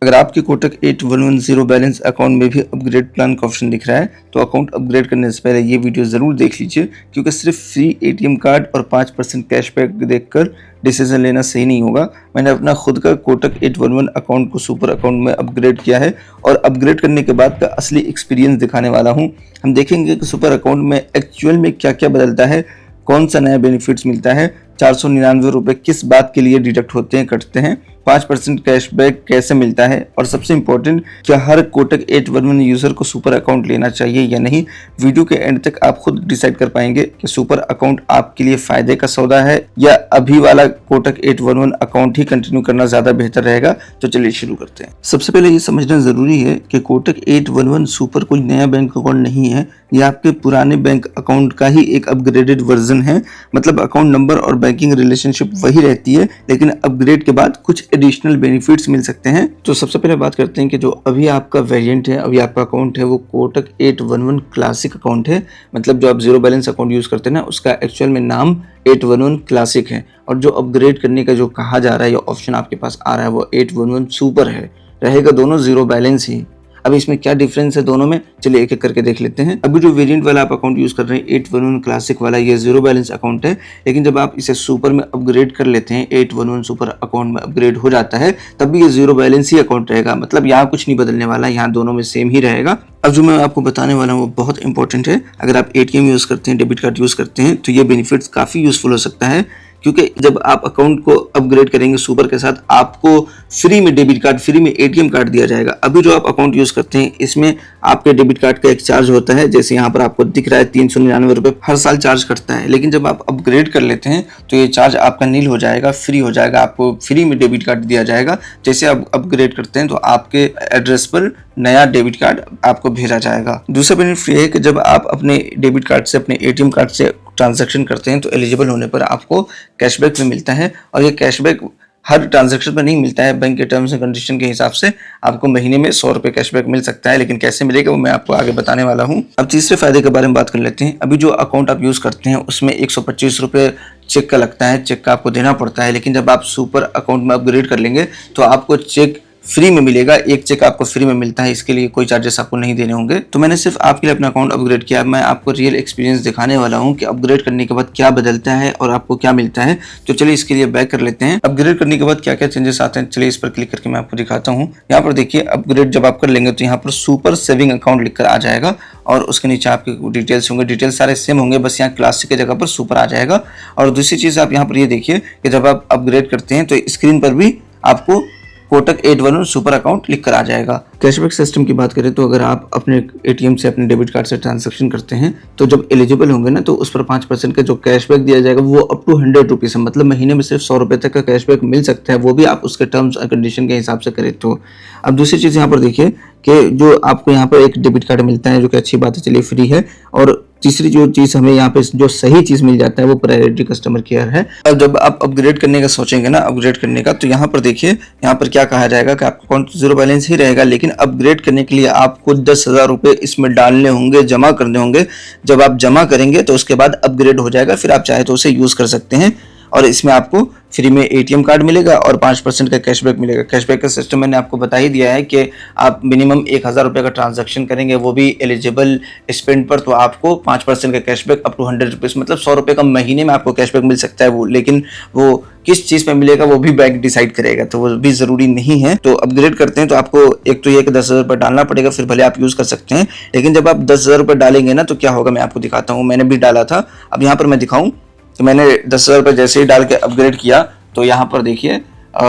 अगर आपके Kotak 8110 balance account में भी अपग्रेड प्लान का ऑप्शन दिख रहा है तो अकाउंट अपग्रेड करने से पहले ये वीडियो ज़रूर देख लीजिए, क्योंकि सिर्फ फ्री एटीएम कार्ड और 5% कैशबैक देखकर डिसीजन लेना सही नहीं होगा। मैंने अपना खुद का कोटक 811 अकाउंट को सुपर अकाउंट में अपग्रेड किया है और अपग्रेड करने के बाद का असली एक्सपीरियंस दिखाने वाला हूँ। हम देखेंगे कि सुपर अकाउंट में एक्चुअल में क्या क्या बदलता है, कौन सा नया बेनिफिट्स मिलता है, 499 रुपये किस बात के लिए डिडक्ट होते हैं, कटते हैं, 5% कैशबैक कैसे मिलता है, और सबसे इंपॉर्टेंट, क्या हर कोटक 811 यूजर को सुपर अकाउंट लेना चाहिए या नहीं। वीडियो के एंड तक आप खुद डिसाइड कर पाएंगे कि सुपर अकाउंट आपके लिए फायदे का सौदा है या अभी वाला कोटक 811 अकाउंट ही कंटिन्यू करना ज्यादा बेहतर रहेगा। तो चलिए शुरू करते हैं। सबसे पहले ये समझना जरूरी है कि कोटक 811 सुपर कोई नया बैंक अकाउंट नहीं है, ये आपके पुराने बैंक अकाउंट का ही एक अपग्रेडेड वर्जन है। मतलब अकाउंट नंबर और बैंकिंग रिलेशनशिप वही रहती है, लेकिन अपग्रेड के बाद कुछ एडिशनल बेनिफिट्स मिल सकते हैं। तो सबसे पहले बात करते हैं कि जो अभी आपका वेरिएंट है, अभी आपका अकाउंट है, वो कोटक 811 क्लासिक अकाउंट है। मतलब जो आप जीरो बैलेंस अकाउंट यूज करते हैं ना, उसका एक्चुअल में नाम 811 क्लासिक है, और जो अपग्रेड करने का जो कहा जा रहा है या ऑप्शन आपके पास आ रहा है वो 811 सुपर है। रहेगा दोनों जीरो बैलेंस ही। अब इसमें क्या डिफरेंस है दोनों में, चलिए एक एक करके देख लेते हैं। अभी जो वेरिएंट वाला आप अकाउंट यूज कर रहे हैं 811 क्लासिक वाला, ये जीरो बैलेंस अकाउंट है, लेकिन जब आप इसे सुपर में अपग्रेड कर लेते हैं, 811 सुपर अकाउंट में अपग्रेड हो जाता है, तब भी ये जीरो बैलेंस ही अकाउंट रहेगा। मतलब यहाँ कुछ नहीं बदलने वाला, यहाँ दोनों में सेम ही रहेगा। अब जो मैं आपको बताने वाला हूँ वो बहुत इंपॉर्टेंट है। अगर आप एटीएम यूज करते हैं, डेबिट कार्ड यूज करते हैं, तो ये बेनिफिट्स काफी यूजफुल हो सकता है, क्योंकि जब आप अकाउंट को अपग्रेड करेंगे सुपर के साथ, आपको फ्री में डेबिट कार्ड, फ्री में एटीएम कार्ड दिया जाएगा। अभी जो आप अकाउंट यूज करते हैं, इसमें आपके डेबिट कार्ड का एक चार्ज होता है, जैसे यहाँ पर आपको दिख रहा है 399 रुपये हर साल चार्ज करता है। लेकिन जब आप अपग्रेड कर लेते हैं तो ये चार्ज आपका नील हो जाएगा, फ्री हो जाएगा, आपको फ्री में डेबिट कार्ड दिया जाएगा। जैसे आप अपग्रेड करते हैं तो आपके एड्रेस पर नया डेबिट कार्ड आपको भेजा जाएगा। दूसरा बेनिफिट ये है कि जब आप अपने डेबिट कार्ड से, अपने एटीएम कार्ड से ट्रांजैक्शन करते हैं तो एलिजिबल होने पर आपको कैशबैक भी मिलता है, और ये कैशबैक हर ट्रांजैक्शन पर नहीं मिलता है। बैंक के टर्म्स एंड कंडीशन के हिसाब से आपको महीने में 100 रुपये कैशबैक मिल सकता है, लेकिन कैसे मिलेगा वो मैं आपको आगे बताने वाला हूँ। अब तीसरे फायदे के बारे में बात कर लेते हैं। अभी जो अकाउंट आप यूज करते हैं उसमें 125 रुपये चेक का लगता है, चेक का आपको देना पड़ता है। लेकिन जब आप सुपर अकाउंट में अपग्रेड कर लेंगे तो आपको चेक फ्री में मिलेगा, एक चेक आपको फ्री में मिलता है, इसके लिए कोई चार्जेस आपको नहीं देने होंगे। तो मैंने सिर्फ आपके लिए अपना अकाउंट अपग्रेड किया। मैं आपको रियल एक्सपीरियंस दिखाने वाला हूँ कि अपग्रेड करने के बाद क्या बदलता है और आपको क्या मिलता है। तो चलिए इसके लिए बैक कर लेते हैं। अपग्रेड करने के बाद क्या क्या चेंजेस आते हैं, चलिए इस पर क्लिक करके मैं आपको दिखाता हूँ। यहाँ पर देखिए, अपग्रेड जब आप कर लेंगे तो यहाँ पर सुपर सेविंग अकाउंट लिखकर आ जाएगा, और उसके नीचे आपके डिटेल्स होंगे। डिटेल्स सारे सेम होंगे, बस यहाँ क्लासिक की जगह पर सुपर आ जाएगा। और दूसरी चीज आप यहाँ पर ये देखिए कि जब आप अपग्रेड करते हैं तो स्क्रीन पर भी आपको कोटक 811 सुपर अकाउंट लिख कर आ जाएगा। कैशबैक सिस्टम की बात करें तो अगर आप अपने एटीएम से, अपने डेबिट कार्ड से ट्रांजैक्शन करते हैं तो जब एलिजिबल होंगे ना, तो उस पर 5% का जो कैशबैक दिया जाएगा वो अप टू 100 रुपीज है। मतलब महीने में सिर्फ 100 रुपये तक का कैशबैक मिल सकता है, वो भी आप उसके टर्म्स एंड कंडीशन के हिसाब से करें तो। अब दूसरी चीज यहाँ पर देखिए कि जो आपको यहाँ पर एक डेबिट कार्ड मिलता है, जो कि अच्छी बात है, चलिए फ्री है। और तीसरी जो चीज हमें यहाँ पे जो सही चीज मिल जाता है वो प्रायोरिटी कस्टमर केयर है। अब जब आप अपग्रेड करने का सोचेंगे ना, अपग्रेड करने का, तो यहाँ पर देखिए, यहाँ पर क्या कहा जाएगा कि आपका अकाउंट जीरो बैलेंस ही रहेगा, लेकिन अपग्रेड करने के लिए आपको 10,000 रुपये इसमें डालने होंगे, जमा करने होंगे। जब आप जमा करेंगे तो उसके बाद अपग्रेड हो जाएगा, फिर आप चाहे तो उसे यूज कर सकते हैं। और इसमें आपको फ्री में एटीएम कार्ड मिलेगा और 5% का कैशबैक मिलेगा। कैशबैक का सिस्टम मैंने आपको बता ही दिया है कि आप मिनिमम 1,000 रुपये का ट्रांजैक्शन करेंगे, वो भी एलिजिबल स्पेंड पर, तो आपको 5% का कैशबैक अप टू 100 रुपीज़, मतलब 100 रुपये का महीने में आपको कैशबैक मिल सकता है। वो लेकिन वो किस चीज़ पे मिलेगा वो भी बैंक डिसाइड करेगा, तो वो भी ज़रूरी नहीं है। तो अपग्रेड करते हैं तो आपको एक तो ये कि 10,000 रुपये डालना पड़ेगा, फिर भले आप यूज़ कर सकते हैं। लेकिन जब आप 10,000 रुपये डालेंगे ना तो क्या होगा, मैं आपको दिखाता हूँ। मैंने भी डाला था, अब यहाँ पर मैं दिखाऊँ तो मैंने 10,000 रुपये जैसे ही डाल के अपग्रेड किया तो यहाँ पर देखिए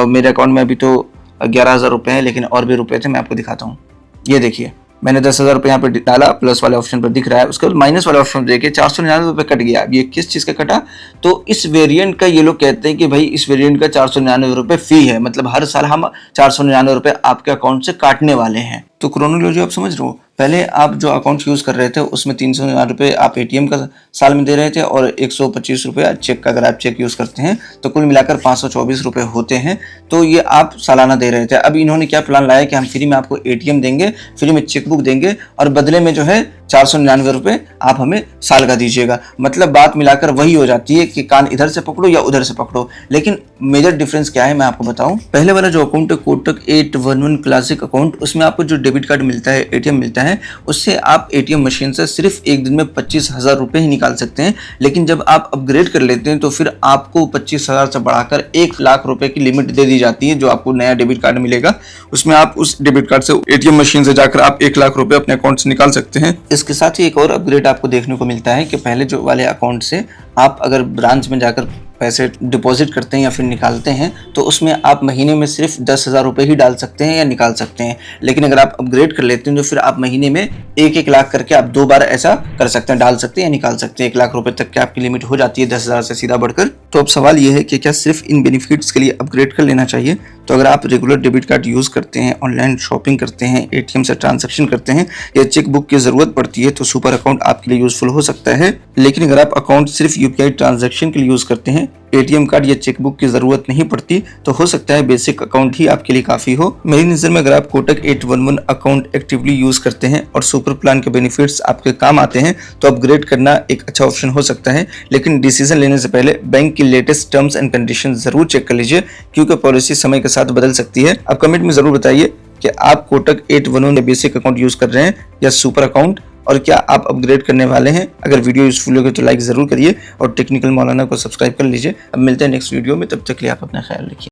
मेरे अकाउंट में अभी तो 11,000 रुपये हैं, लेकिन और भी रुपये थे, मैं आपको दिखाता हूँ। ये देखिए, मैंने 10,000 रुपये यहाँ पर डाला, प्लस वाले ऑप्शन पर दिख रहा है, उसके बाद माइनस वाले ऑप्शन पर देखिए 499 रुपये कट गया। अब ये किस चीज़ का कटा, तो इस वेरिएंट का ये लोग कहते हैं कि भाई इस वेरिएंट का 499 रुपये फी है, मतलब हर साल हम 499 रुपये आपके अकाउंट से काटने वाले हैं। तो क्रोनोलॉजी आप समझ रहे हो, पहले आप जो अकाउंट यूज़ कर रहे थे उसमें 399 रुपये आप एटीएम का साल में दे रहे थे, और 125 रुपये चेक का, अगर आप चेक यूज़ करते हैं तो कुल मिलाकर 524 रुपये होते हैं। तो ये आप सालाना दे रहे थे। अब इन्होंने क्या प्लान लाया कि हम फ्री में आपको एटीएम देंगे, फ्री में चेकबुक देंगे, और बदले में जो है ₹499 आप हमें साल का दीजिएगा। मतलब बात मिलाकर वही हो जाती है कि कान इधर से पकड़ो या उधर से पकड़ो। लेकिन मेजर डिफरेंस क्या है मैं आपको बताऊं। पहले वाला जो अकाउंट है कोटक 811 क्लासिक अकाउंट, उसमें आपको जो डेबिट कार्ड मिलता है, एटीएम मिलता है, उससे आप एटीएम मशीन से सिर्फ एक दिन में 25,000 रुपये ही निकाल सकते हैं। लेकिन जब आप अपग्रेड कर लेते हैं तो फिर आपको 25,000 से बढ़ाकर 1,00,000 रुपए की लिमिट दे दी जाती है। जो आपको नया डेबिट कार्ड मिलेगा उसमें आप उस डेबिट कार्ड से एटीएम मशीन से जाकर आप 1,00,000 रुपए अपने अकाउंट से निकाल सकते हैं। इसके साथ ही एक और अपग्रेड आपको देखने को मिलता है कि पहले जो वाले अकाउंट से आप अगर ब्रांच में जाकर पैसे डिपॉजिट करते हैं या फिर निकालते हैं तो उसमें आप महीने में सिर्फ 10,000 रुपये ही डाल सकते हैं या निकाल सकते हैं। लेकिन अगर आप अपग्रेड कर लेते हैं तो फिर आप महीने में 1-1 लाख करके आप 2 बार ऐसा कर सकते हैं, डाल सकते हैं या निकाल सकते हैं। 1,00,000 रुपये तक की आपकी लिमिट हो जाती है 10,000 से सीधा बढ़कर। तो अब सवाल ये है कि क्या सिर्फ इन बेनिफिट्स के लिए अपग्रेड कर लेना चाहिए? तो अगर आप रेगुलर डेबिट कार्ड यूज़ करते हैं, ऑनलाइन शॉपिंग करते हैं, एटीएम से ट्रांजैक्शन करते हैं या चेक बुक की ज़रूरत पड़ती है तो सुपर अकाउंट आपके लिए यूजफुल हो सकता है। लेकिन अगर आप अकाउंट सिर्फ यूपीआई ट्रांजैक्शन के लिए यूज़ करते हैं, एटीएम कार्ड या चेक बुक की ज़रूरत नहीं पड़ती, तो हो सकता है बेसिक अकाउंट ही आपके लिए काफ़ी हो। मेरी नज़र में अगर आप कोटक 811 अकाउंट एक्टिवली यूज़ करते हैं और सुपर प्लान के बेनिफिट्स आपके काम आते हैं तो अपग्रेड करना एक अच्छा ऑप्शन हो सकता है। लेकिन डिसीजन लेने से पहले बैंक की लेटेस्ट टर्म्स एंड कंडीशन ज़रूर चेक कर लीजिए, क्योंकि पॉलिसी समय के साथ बदल सकती है। आप कमेंट में ज़रूर बताइए कि आप कोटक 811 बेसिक अकाउंट यूज़ कर रहे हैं या सुपर अकाउंट, और क्या आप अपग्रेड करने वाले हैं। अगर वीडियो यूजफुल लगे तो लाइक ज़रूर करिए और टेक्निकल मौलाना को सब्सक्राइब कर लीजिए। अब मिलते हैं नेक्स्ट वीडियो में, तब तक के लिए आप अपना ख्याल रखिए।